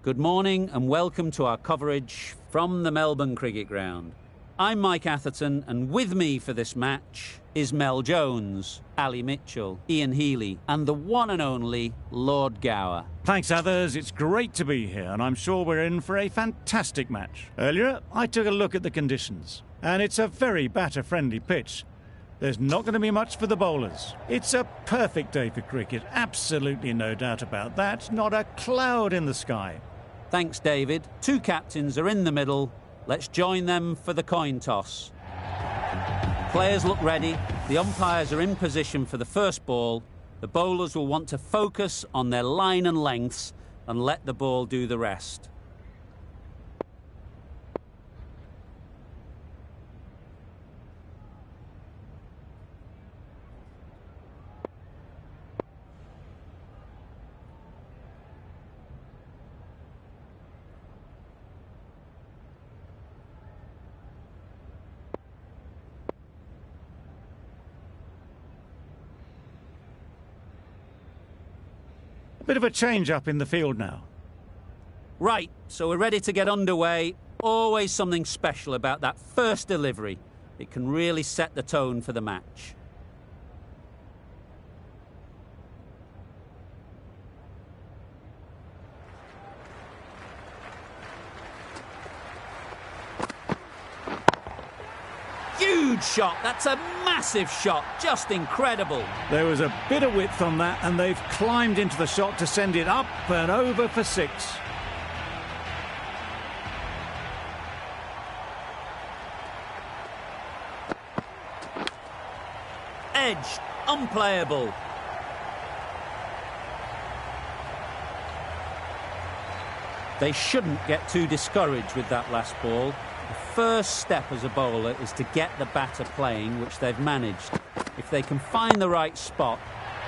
Good morning and welcome to our coverage from the Melbourne Cricket Ground. I'm Mike Atherton, and with me for this match is Mel Jones, Ali Mitchell, Ian Healy and the one and only Lord Gower. Thanks, others. It's great to be here, and I'm sure we're in for a fantastic match. Earlier, I took a look at the conditions, and it's a very batter-friendly pitch. There's not going to be much for the bowlers. It's a perfect day for cricket, absolutely no doubt about that. Not a cloud in the sky. Thanks, David. Two captains are in the middle. Let's join them for the coin toss. Players look ready. The umpires are in position for the first ball. The bowlers will want to focus on their line and lengths and let the ball do the rest. A bit of a change-up in the field now. Right, so we're ready to get underway. Always something special about that first delivery. It can really set the tone for the match. Huge shot. That's a massive shot. Just incredible. There was a bit of width on that, and they've climbed into the shot to send it up and over for 6. Edged. Unplayable. They shouldn't get too discouraged with that last ball. The first step as a bowler is to get the batter playing, which they've managed. If they can find the right spot,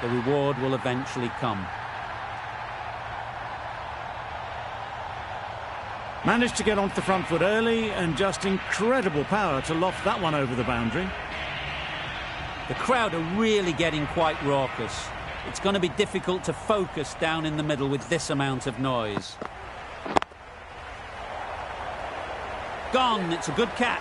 the reward will eventually come. Managed to get onto the front foot early, and just incredible power to loft that one over the boundary. The crowd are really getting quite raucous. It's going to be difficult to focus down in the middle with this amount of noise. Gone. It's a good catch.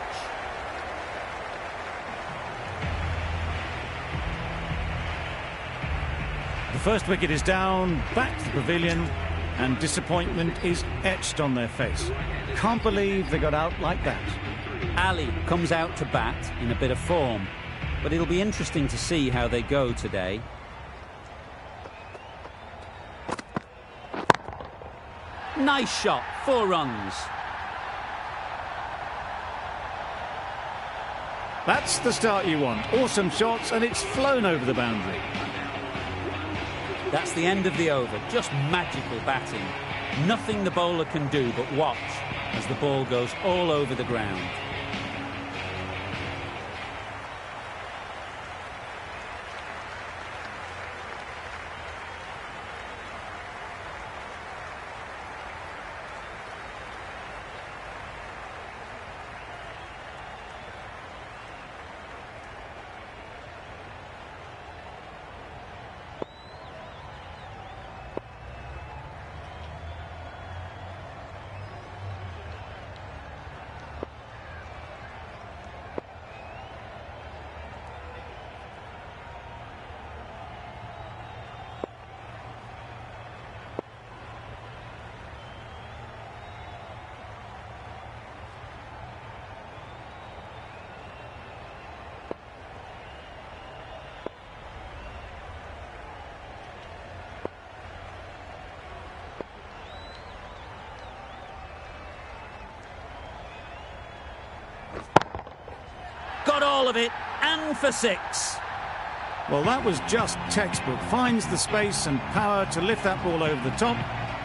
The first wicket is down, back to the pavilion, and disappointment is etched on their face. Can't believe they got out like that. Ali comes out to bat in a bit of form, but it'll be interesting to see how they go today. Nice shot. 4 runs. That's the start you want. Awesome shots, and it's flown over the boundary. That's the end of the over. Just magical batting. Nothing the bowler can do but watch as the ball goes all over the ground. Got all of it, and for 6. Well, that was just textbook. Finds the space and power to lift that ball over the top,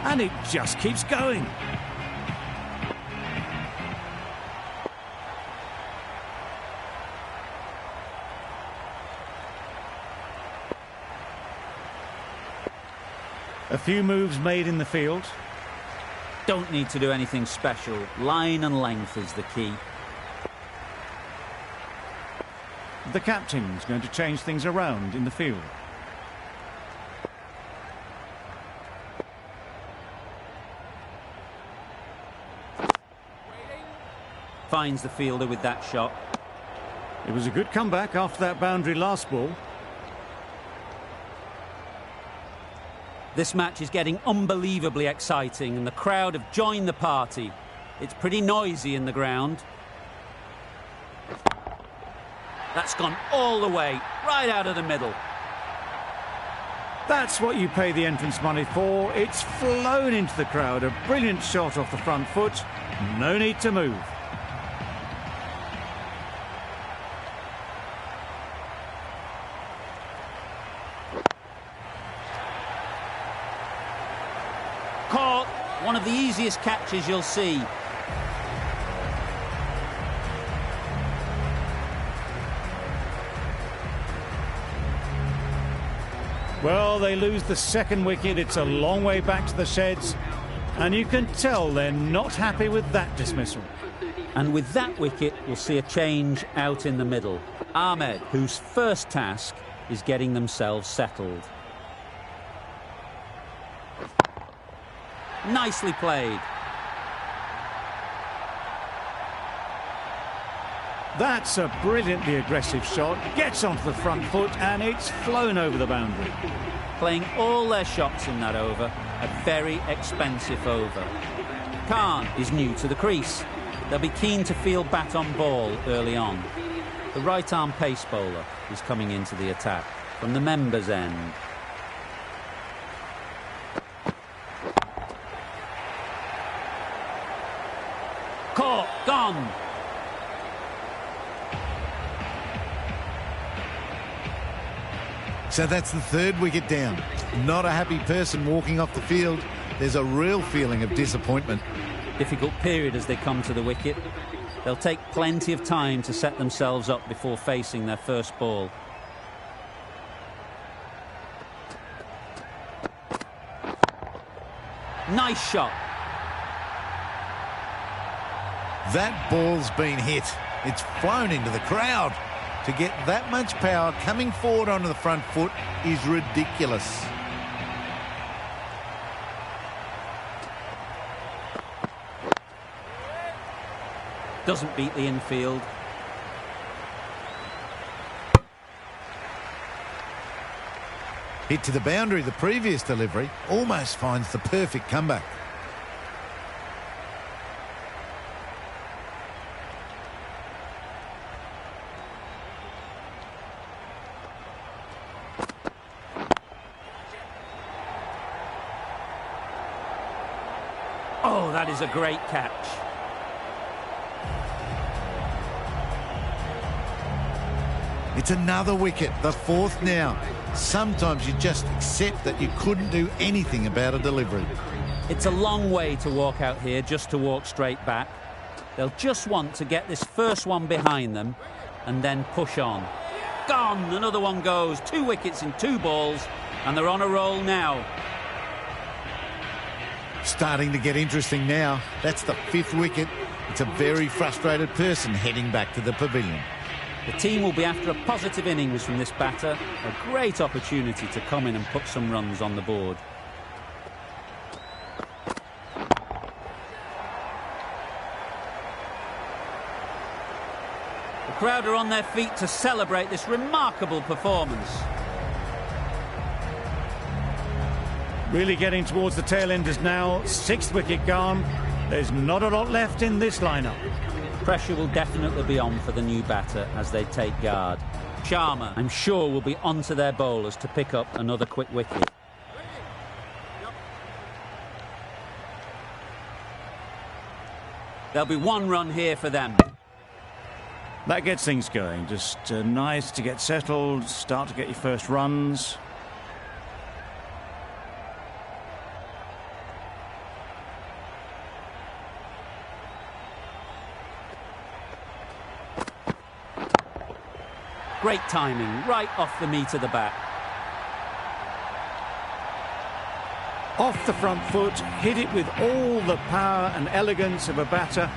and it just keeps going. A few moves made in the field. Don't need to do anything special. Line and length is the key. The captain's going to change things around in the field. Finds the fielder with that shot. It was a good comeback after that boundary last ball. This match is getting unbelievably exciting and the crowd have joined the party. It's pretty noisy in the ground. That's gone all the way, right out of the middle. That's what you pay the entrance money for. It's flown into the crowd. A brilliant shot off the front foot. No need to move. Caught. One of the easiest catches you'll see. Well, they lose the second wicket. It's a long way back to the sheds. And you can tell they're not happy with that dismissal. And with that wicket, we'll see a change out in the middle. Ahmed, whose first task is getting themselves settled. Nicely played. That's a brilliantly aggressive shot. Gets onto the front foot and it's flown over the boundary. Playing all their shots in that over. A very expensive over. Khan is new to the crease. They'll be keen to field bat on ball early on. The right-arm pace bowler is coming into the attack from the members' end. Caught, gone. So that's the third wicket down. Not a happy person walking off the field. There's a real feeling of disappointment. Difficult period as they come to the wicket. They'll take plenty of time to set themselves up before facing their first ball. Nice shot. That ball's been hit. It's flown into the crowd. To get that much power coming forward onto the front foot is ridiculous. Doesn't beat the infield. Hit to the boundary, the previous delivery almost finds the perfect comeback. Oh, that is a great catch. It's another wicket, the fourth now. Sometimes you just accept that you couldn't do anything about a delivery. It's a long way to walk out here just to walk straight back. They'll just want to get this first one behind them and then push on. Gone! Another one goes. 2 wickets in 2 balls and they're on a roll now. Starting to get interesting now. That's the 5th wicket. It's a very frustrated person heading back to the pavilion. The team will be after a positive innings from this batter. A great opportunity to come in and put some runs on the board. The crowd are on their feet to celebrate this remarkable performance. Really getting towards the tail enders now. 6th wicket gone. There's not a lot left in this lineup. Pressure will definitely be on for the new batter as they take guard. Sharma, I'm sure, will be onto their bowlers to pick up another quick wicket. There'll be 1 run here for them. That gets things going. Just nice to get settled, start to get your first runs. Great timing, right off the meat of the bat. Off the front foot, hit it with all the power and elegance of a batter,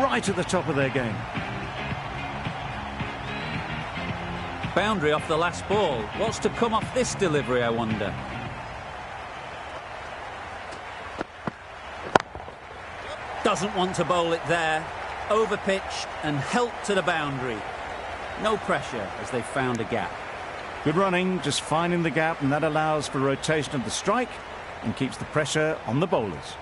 right at the top of their game. Boundary off the last ball. What's to come off this delivery, I wonder? Doesn't want to bowl it there. overpitched and helped to the boundary. No pressure as they found a gap. Good running, just finding the gap, and that allows for rotation of the strike and keeps the pressure on the bowlers.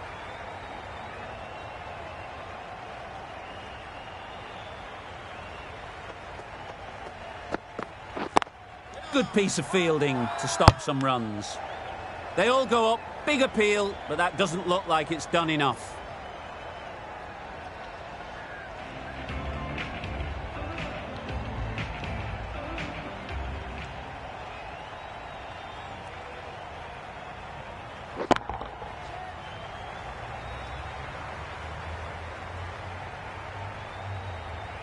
Good piece of fielding to stop some runs. They all go up, big appeal, but that doesn't look like it's done enough.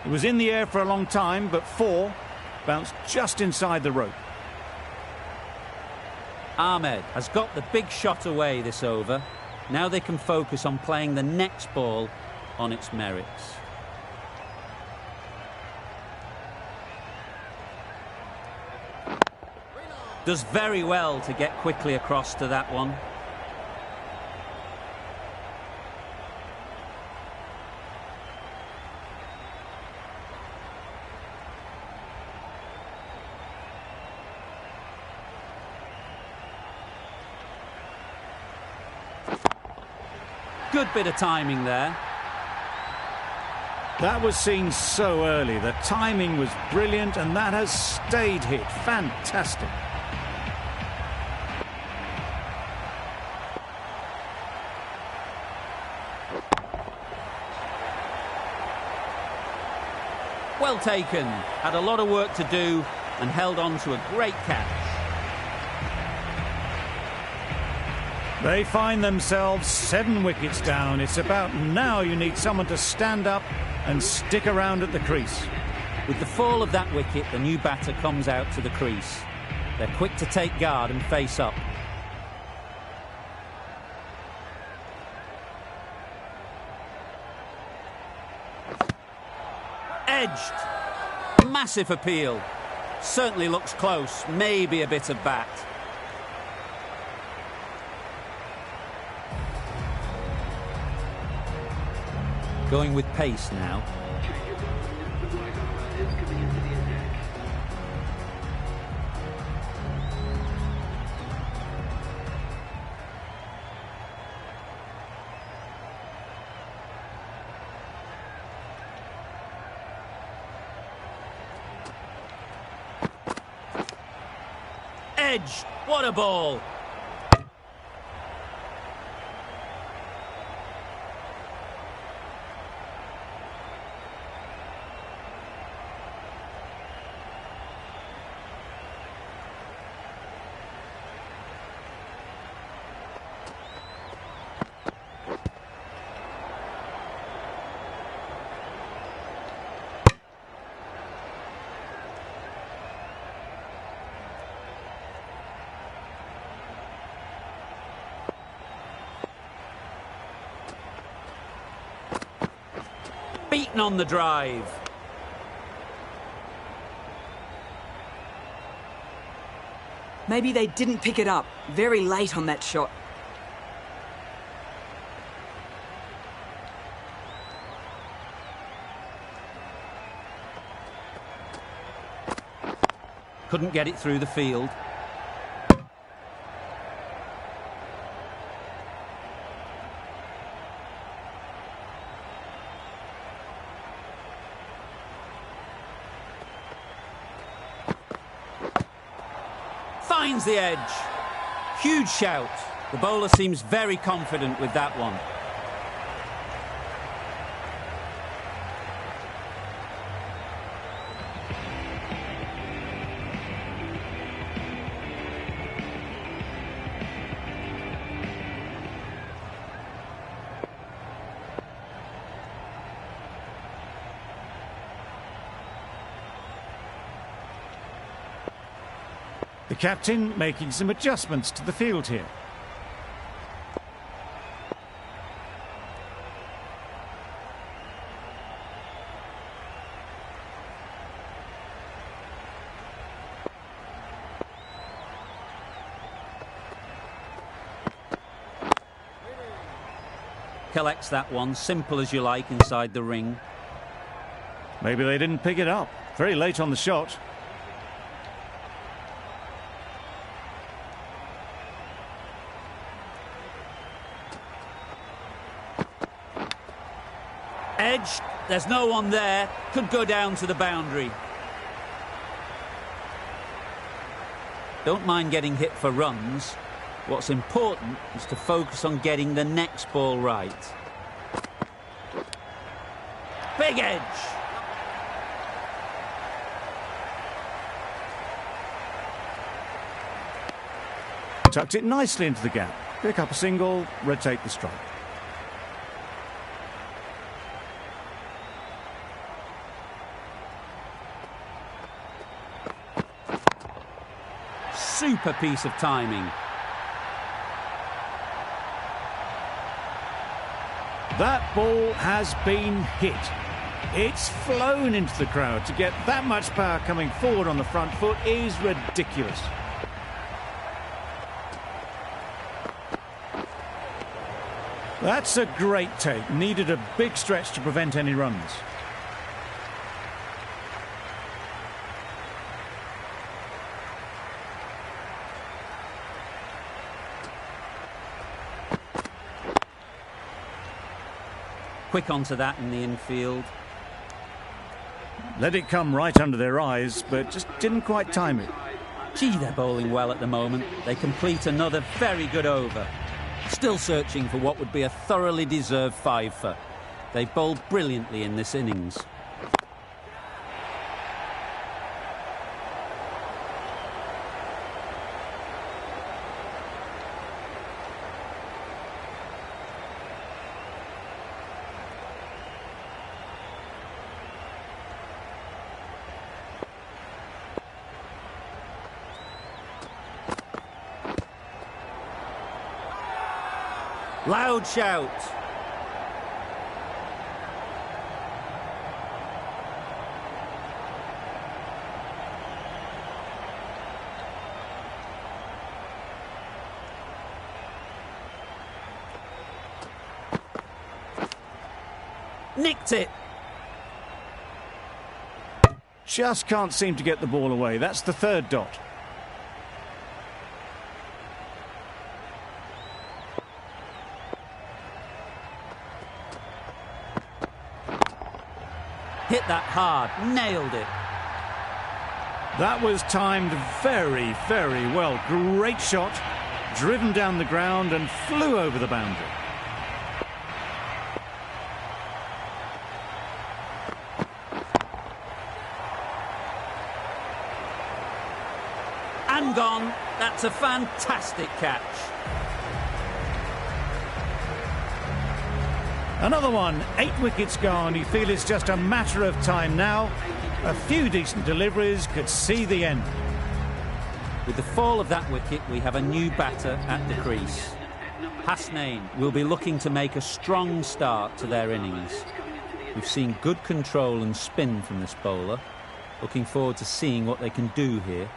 It was in the air for a long time, but 4 bounced just inside the rope. Ahmed has got the big shot away this over. Now they can focus on playing the next ball on its merits. Does very well to get quickly across to that one. Good bit of timing there. That was seen so early. The timing was brilliant, and that has stayed hit. Fantastic. Well taken. Had a lot of work to do and held on to a great catch. They find themselves 7 wickets down. It's about now you need someone to stand up and stick around at the crease. With the fall of that wicket, the new batter comes out to the crease. They're quick to take guard and face up. Edged. Massive appeal. Certainly looks close. Maybe a bit of bat. Going with pace now. Edge. What a ball. Beaten on the drive. Maybe they didn't pick it up. Very late on that shot. Couldn't get it through the field. Finds the edge. Huge shout. The bowler seems very confident with that one. The captain making some adjustments to the field here. Collects that one, simple as you like, inside the ring. Maybe they didn't pick it up. Very late on the shot. Edge, there's no one there. Could go down to the boundary. Don't mind getting hit for runs. What's important is to focus on getting the next ball right. Big edge. Tucked it nicely into the gap. Pick up a single, rotate the strike. Super piece of timing. That ball has been hit. It's flown into the crowd. To get that much power coming forward on the front foot is ridiculous. That's a great take. Needed a big stretch to prevent any runs. Quick onto that in the infield. Let it come right under their eyes, but just didn't quite time it. Gee, they're bowling well at the moment. They complete another very good over. Still searching for what would be a thoroughly deserved five-for. They've bowled brilliantly in this innings. Loud shout. Nicked it. Just can't seem to get the ball away. That's the third dot. Hit that hard, nailed it. That was timed very, very well. Great shot, driven down the ground and flew over the boundary. And gone. That's a fantastic catch. Another one, 8 wickets gone. You feel it's just a matter of time now. A few decent deliveries could see the end. With the fall of that wicket, we have a new batter at the crease. Hasnain will be looking to make a strong start to their innings. We've seen good control and spin from this bowler. Looking forward to seeing what they can do here.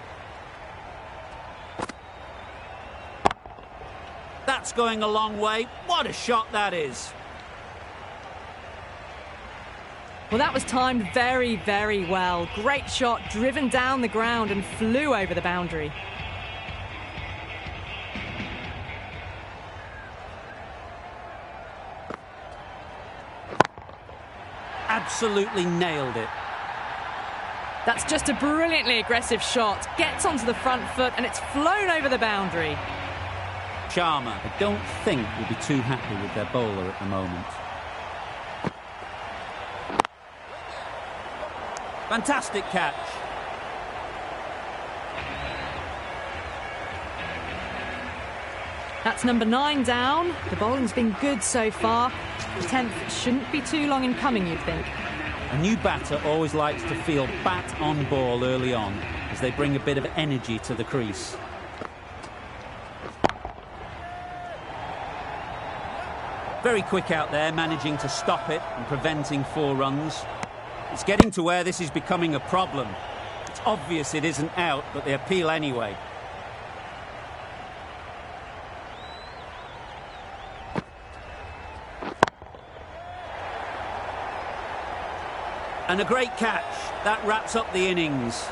That's going a long way. What a shot that is. Well, that was timed very, very well. Great shot, driven down the ground and flew over the boundary. Absolutely nailed it. That's just a brilliantly aggressive shot. Gets onto the front foot and it's flown over the boundary. Sharma, I don't think, will be too happy with their bowler at the moment. Fantastic catch. That's number 9 down. The bowling's been good so far. The 10th shouldn't be too long in coming, you'd think. A new batter always likes to feel bat on ball early on as they bring a bit of energy to the crease. Very quick out there, managing to stop it and preventing 4 runs. It's getting to where this is becoming a problem. It's obvious it isn't out, but they appeal anyway. And a great catch. That wraps up the innings.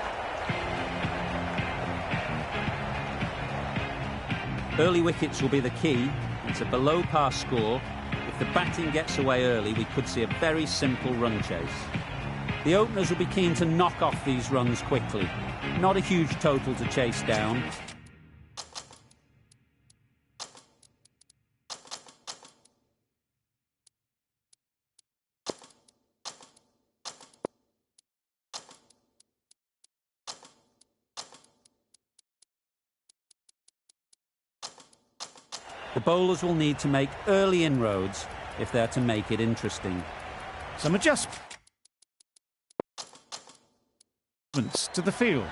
Early wickets will be the key. It's a below-par score. If the batting gets away early, we could see a very simple run chase. The openers will be keen to knock off these runs quickly. Not a huge total to chase down. The bowlers will need to make early inroads if they're to make it interesting. Some adjustments to the field.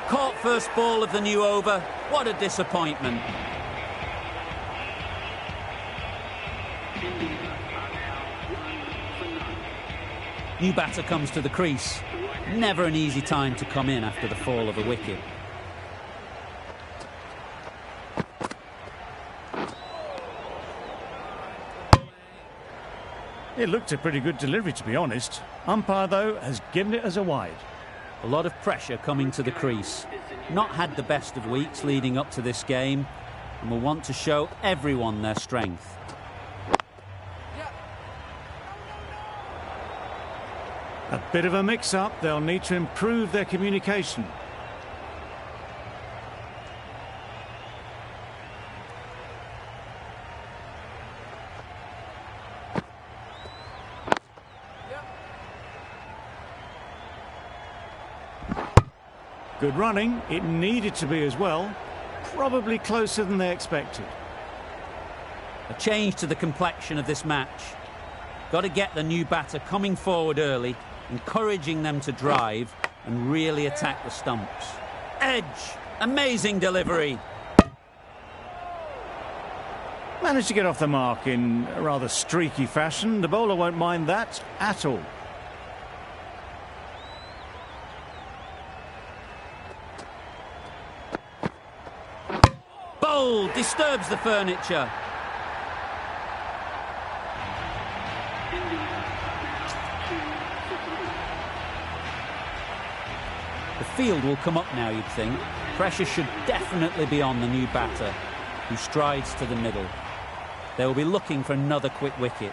Caught first ball of the new over. What a disappointment. New batter comes to the crease. Never an easy time to come in after the fall of a wicket. It looked a pretty good delivery, to be honest. Umpire, though, has given it as a wide. A lot of pressure coming to the crease. Not had the best of weeks leading up to this game, and will want to show everyone their strength. A bit of a mix-up. They'll need to improve their communication. Good running. It needed to be as well. Probably closer than they expected. A change to the complexion of this match. Got to get the new batter coming forward early, encouraging them to drive and really attack the stumps. Edge! Amazing delivery! Managed to get off the mark in a rather streaky fashion. The bowler won't mind that at all. Bowl disturbs the furniture. The field will come up now, you'd think. Pressure should definitely be on the new batter, who strides to the middle. They will be looking for another quick wicket.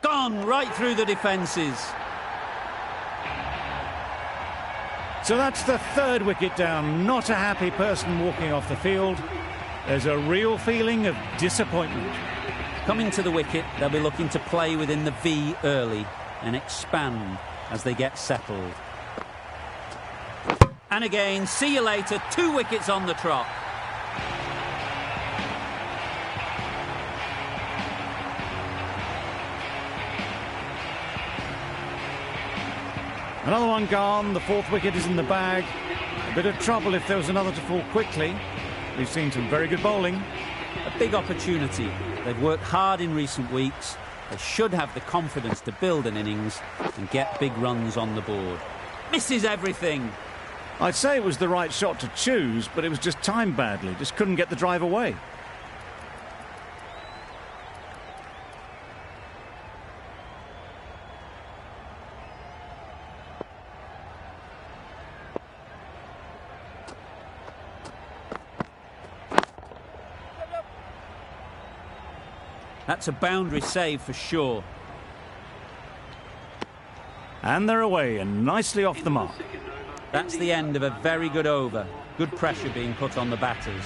Gone right through the defences. So that's the third wicket down. Not a happy person walking off the field. There's a real feeling of disappointment. Coming to the wicket, they'll be looking to play within the V early and expand as they get settled. And again, see you later, 2 wickets on the trot. Another one gone. The 4th wicket is in the bag. A bit of trouble if there was another to fall quickly. We've seen some very good bowling. A big opportunity. They've worked hard in recent weeks. They should have the confidence to build an innings and get big runs on the board. Misses everything. I'd say it was the right shot to choose, but it was just timed badly. Just couldn't get the drive away. That's a boundary save for sure. And they're away and nicely off the mark. That's the end of a very good over. Good pressure being put on the batters.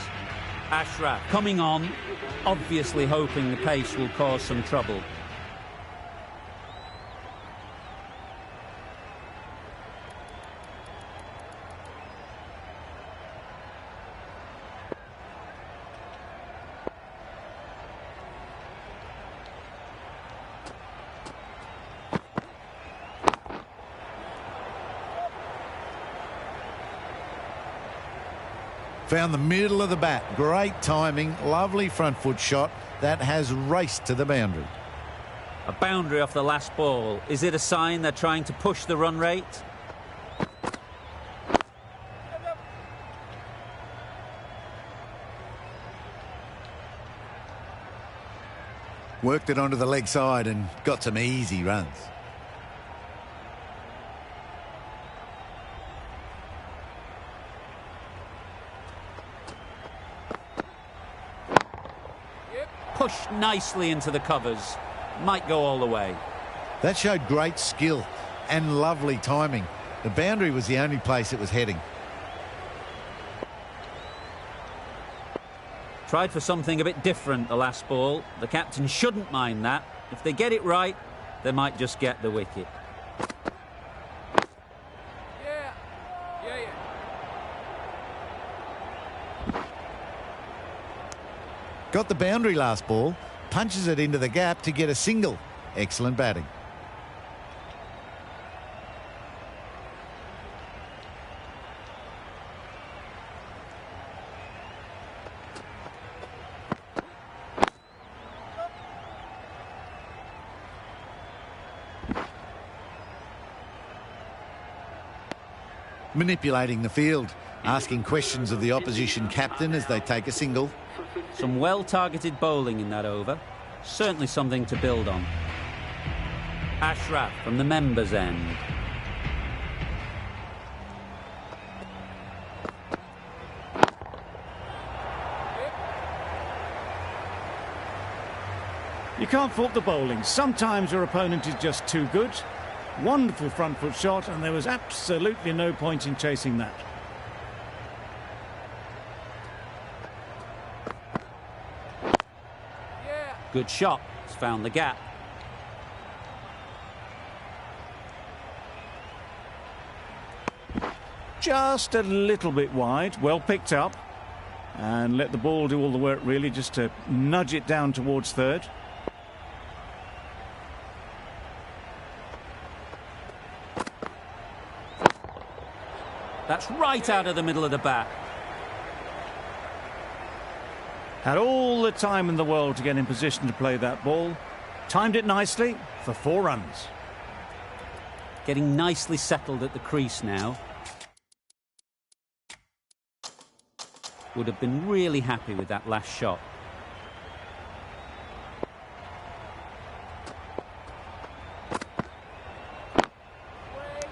Ashraf coming on, obviously hoping the pace will cause some trouble. Found the middle of the bat. Great timing, lovely front foot shot that has raced to the boundary. A boundary off the last ball. Is it a sign they're trying to push the run rate? Worked it onto the leg side and got some easy runs. Pushed nicely into the covers. Might go all the way. That showed great skill and lovely timing. The boundary was the only place it was heading. Tried for something a bit different the last ball. The captain shouldn't mind that. If they get it right, they might just get the wicket. Got the boundary last ball, punches it into the gap to get a single. Excellent batting. Manipulating the field, asking questions of the opposition captain as they take a single. Some well-targeted bowling in that over. Certainly something to build on. Ashraf from the members' end. You can't fault the bowling. Sometimes your opponent is just too good. Wonderful front foot shot, and there was absolutely no point in chasing that. Good shot. It's found the gap. Just a little bit wide. Well picked up. And let the ball do all the work, really, just to nudge it down towards third. That's right out of the middle of the bat. Had all the time in the world to get in position to play that ball. Timed it nicely for 4 runs. Getting nicely settled at the crease now. Would have been really happy with that last shot.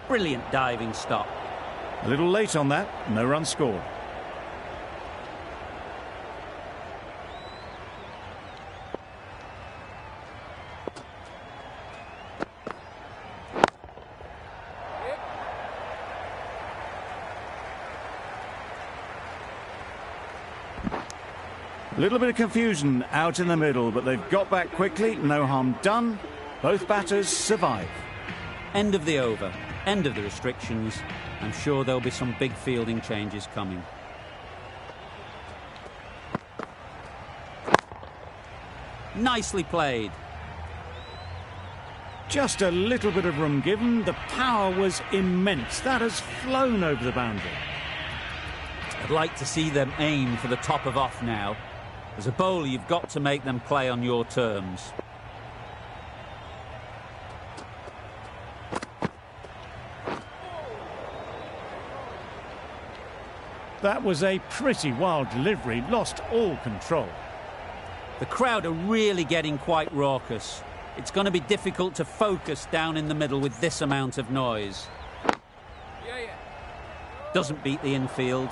Brilliant diving stop. A little late on that, no run scored. A little bit of confusion out in the middle, but they've got back quickly, no harm done. Both batters survive. End of the over, end of the restrictions. I'm sure there'll be some big fielding changes coming. Nicely played. Just a little bit of room given. The power was immense. That has flown over the boundary. I'd like to see them aim for the top of off now. As a bowler, you've got to make them play on your terms. That was a pretty wild delivery, lost all control. The crowd are really getting quite raucous. It's going to be difficult to focus down in the middle with this amount of noise. Doesn't beat the infield.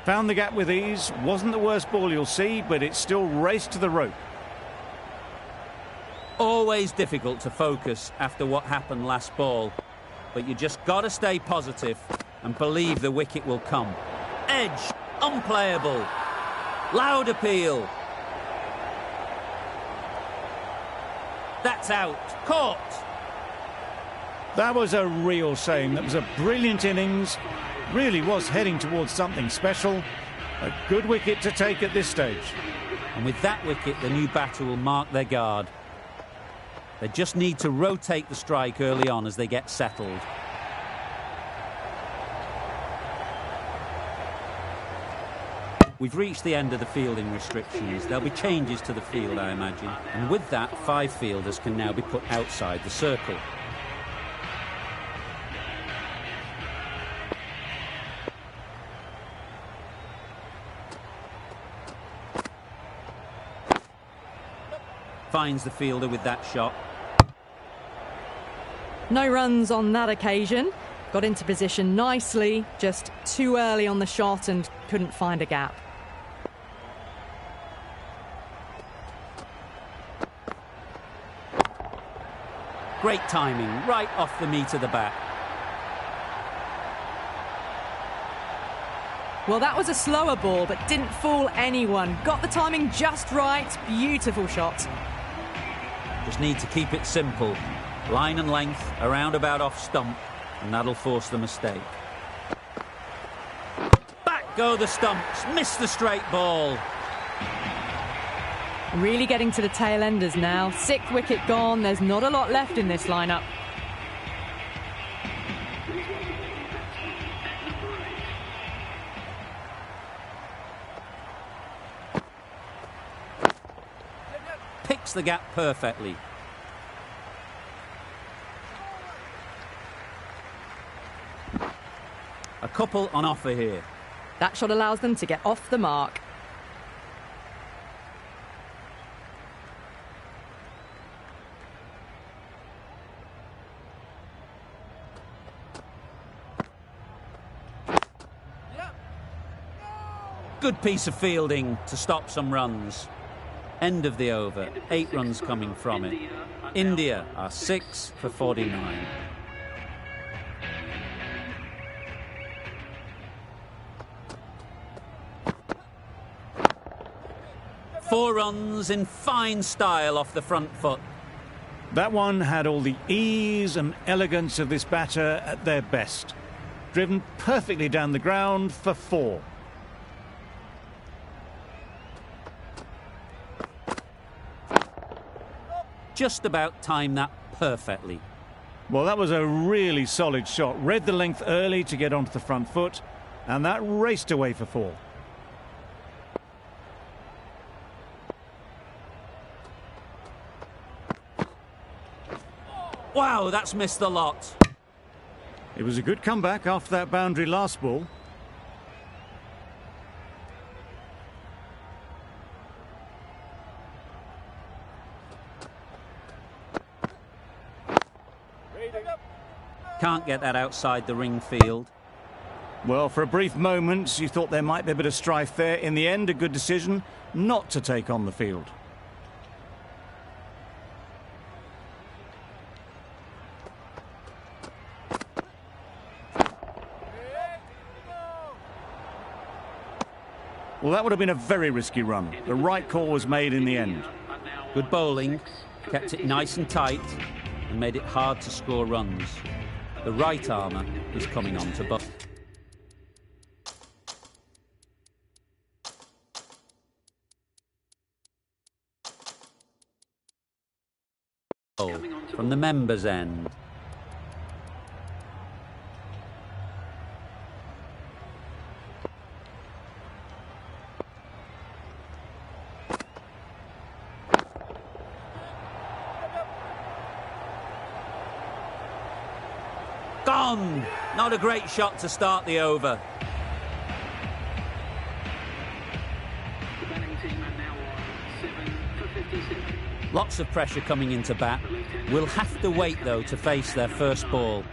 Found the gap with ease. Wasn't the worst ball you'll see, but it still raced to the rope. Always difficult to focus after what happened last ball. But you just got to stay positive and believe the wicket will come. Edge, unplayable. Loud appeal. That's out. Caught. That was a real shame. That was a brilliant innings. Really was heading towards something special. A good wicket to take at this stage. And with that wicket, the new batter will mark their guard. They just need to rotate the strike early on as they get settled. We've reached the end of the fielding restrictions. There'll be changes to the field, I imagine. And with that, 5 fielders can now be put outside the circle. Finds the fielder with that shot. No runs on that occasion. Got into position nicely, just too early on the shot and couldn't find a gap. Great timing, right off the meat of the bat. Well, that was a slower ball, but didn't fool anyone. Got the timing just right. Beautiful shot. Just need to keep it simple. Line and length, a roundabout off stump, and that'll force the mistake. Back go the stumps, missed the straight ball. Really getting to the tail enders now. 6th wicket gone. There's not a lot left in this lineup. Picks the gap perfectly. A couple on offer here. That shot allows them to get off the mark. Good piece of fielding to stop some runs. End of the over, 8 runs coming from it. India are 6 for 49. Four runs in fine style off the front foot. That one had all the ease and elegance of this batter at their best. Driven perfectly down the ground for 4. Just about timed that perfectly. Well, that was a really solid shot. Read the length early to get onto the front foot, and that raced away for 4. Wow, that's missed the lot. It was a good comeback after that boundary last ball. Can't get that outside the ring field. Well, for a brief moment, you thought there might be a bit of strife there. In the end, a good decision not to take on the field. Well, that would have been a very risky run. The right call was made in the end. Good bowling, kept it nice and tight, and made it hard to score runs. The right armour is coming on to bowl. From the members' end. Gone! Not a great shot to start the over. Lots of pressure coming into bat. We'll have to wait, though, to face their first ball.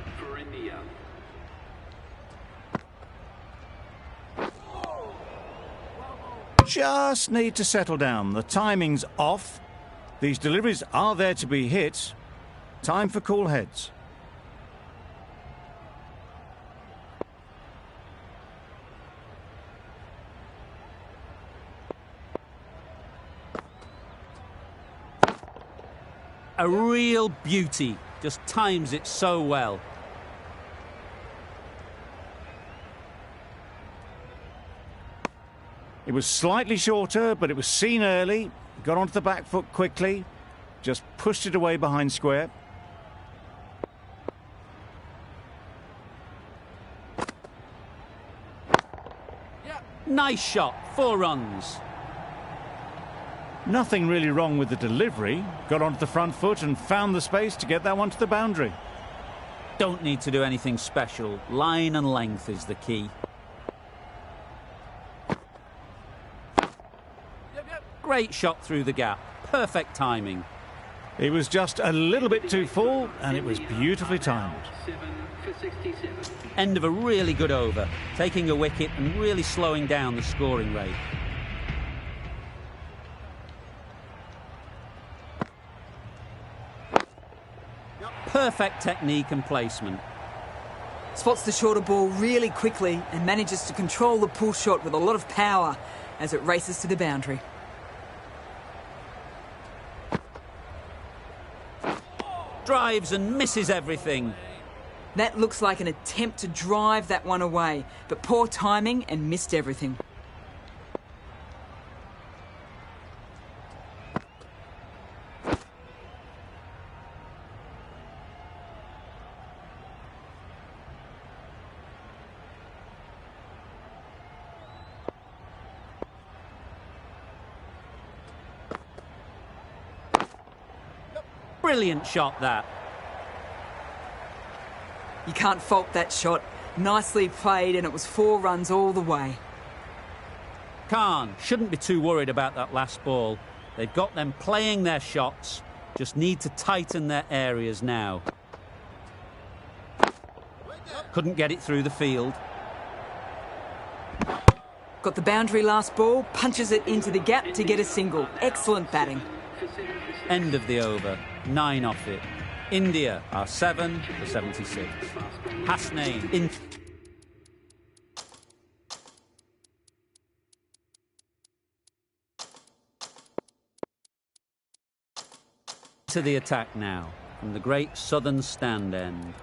Just need to settle down. The timing's off. These deliveries are there to be hit. Time for cool heads. A real beauty. Just times it so well. It was slightly shorter, but it was seen early. Got onto the back foot quickly. Just pushed it away behind square. Nice shot. 4 runs. Nothing really wrong with the delivery. Got onto the front foot and found the space to get that one to the boundary. Don't need to do anything special. Line and length is the key. Great shot through the gap. Perfect timing. It was just a little bit too full, and it was beautifully timed. End of a really good over. Taking a wicket and really slowing down the scoring rate. Perfect technique and placement. Spots the shorter ball really quickly and manages to control the pull shot with a lot of power as it races to the boundary. Drives and misses everything. That looks like an attempt to drive that one away, but poor timing and missed everything. Brilliant shot, that. You can't fault that shot. Nicely played, and it was 4 runs all the way. Khan shouldn't be too worried about that last ball. They've got them playing their shots. Just need to tighten their areas now. Couldn't get it through the field. Got the boundary last ball, punches it into the gap to get a single. Excellent batting. End of the over. 9 off it. India are 7 for 76. Hasnain in to the attack now from the great southern stand end.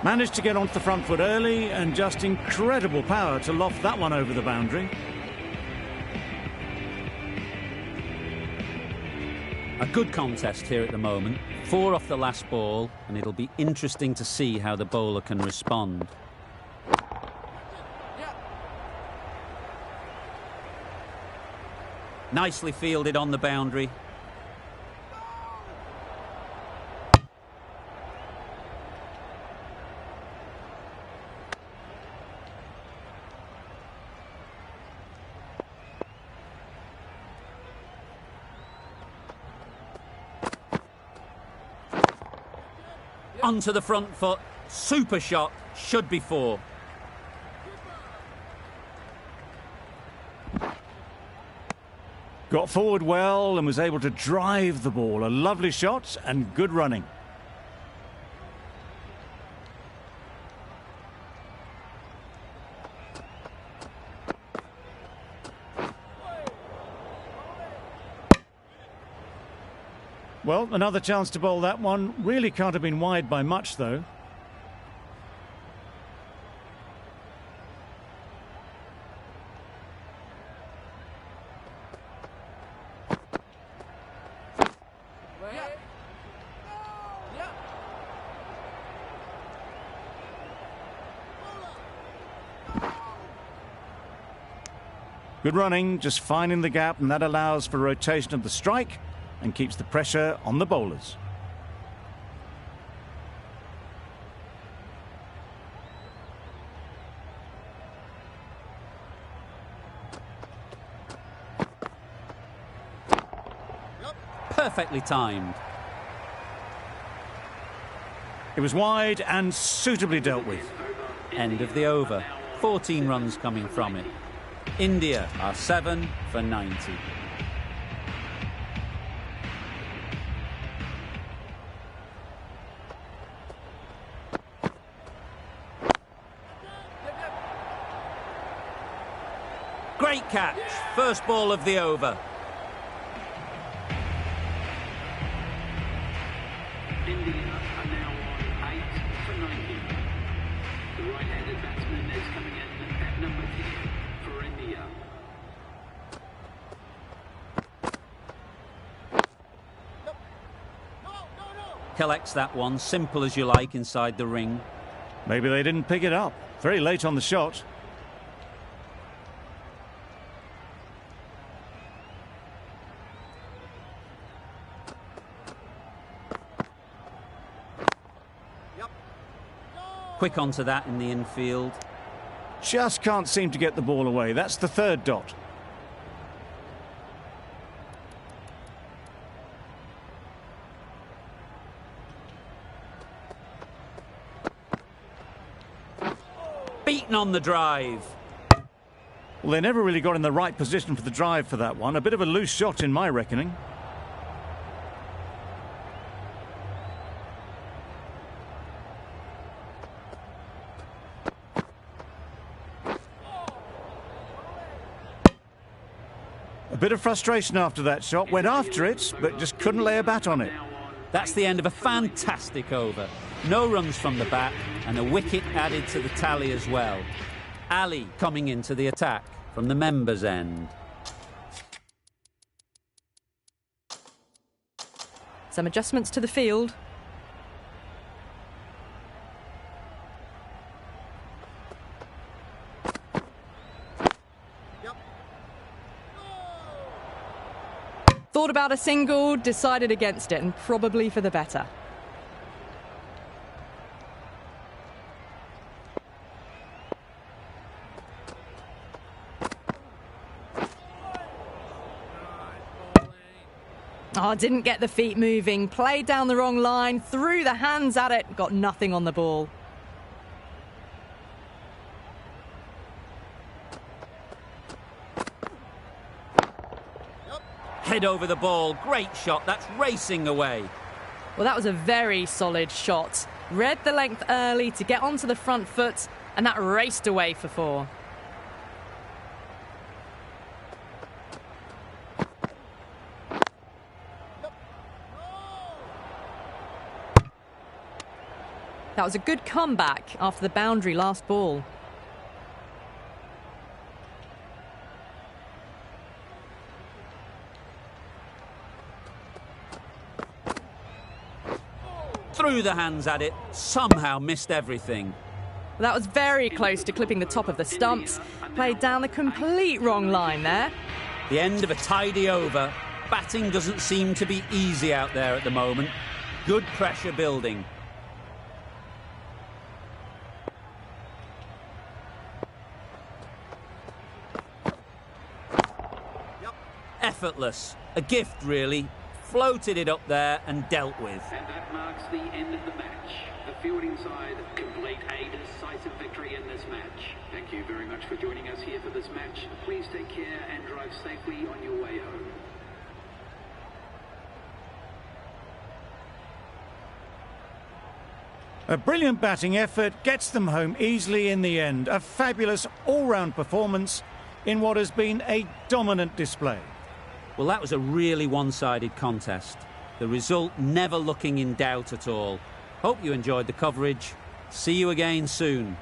Managed to get onto the front foot early and just incredible power to loft that one over the boundary. A good contest here at the moment. 4 off the last ball, and it'll be interesting to see how the bowler can respond. Nicely fielded on the boundary. Onto the front foot. Super shot. Should be 4. Got forward well and was able to drive the ball. A lovely shot and good running. Well, another chance to bowl that one. Really can't have been wide by much, though. Good running, just finding the gap, and that allows for rotation of the strike and keeps the pressure on the bowlers. Perfectly timed. It was wide and suitably dealt with. End of the over. 14 runs coming from it. India are 7 for 90. Great catch. First ball of the over. India are now on 8 for 90. The right-handed batsman is coming in at number 10 for India. Collects that one, simple as you like, inside the ring. Maybe they didn't pick it up. Very late on the shot. Quick onto that in the infield. Just can't seem to get the ball away. That's the third dot. Beaten on the drive. Well, they never really got in the right position for the drive for that one. A bit of a loose shot in my reckoning. A bit of frustration after that shot. Went after it, but just couldn't lay a bat on it. That's the end of a fantastic over. No runs from the bat and a wicket added to the tally as well. Ali coming into the attack from the members' end. Some adjustments to the field. Thought about a single, decided against it, and probably for the better. Oh, didn't get the feet moving, played down the wrong line, threw the hands at it, got nothing on the ball. Head over the ball, great shot, that's racing away. Well, that was a very solid shot. Read the length early to get onto the front foot, and that raced away for 4. That was a good comeback after the boundary last ball. Threw the hands at it, somehow missed everything. Well, that was very close to clipping the top of the stumps. Played down the complete wrong line there. The end of a tidy over. Batting doesn't seem to be easy out there at the moment. Good pressure building. Effortless. A gift, really. Floated it up there and dealt with. And that marks the end of the match. The fielding side complete a decisive victory in this match. Thank you very much for joining us here for this match. Please take care and drive safely on your way home. A brilliant batting effort gets them home easily in the end. A fabulous all-round performance in what has been a dominant display. Well, that was a really one-sided contest. The result never looking in doubt at all. Hope you enjoyed the coverage. See you again soon.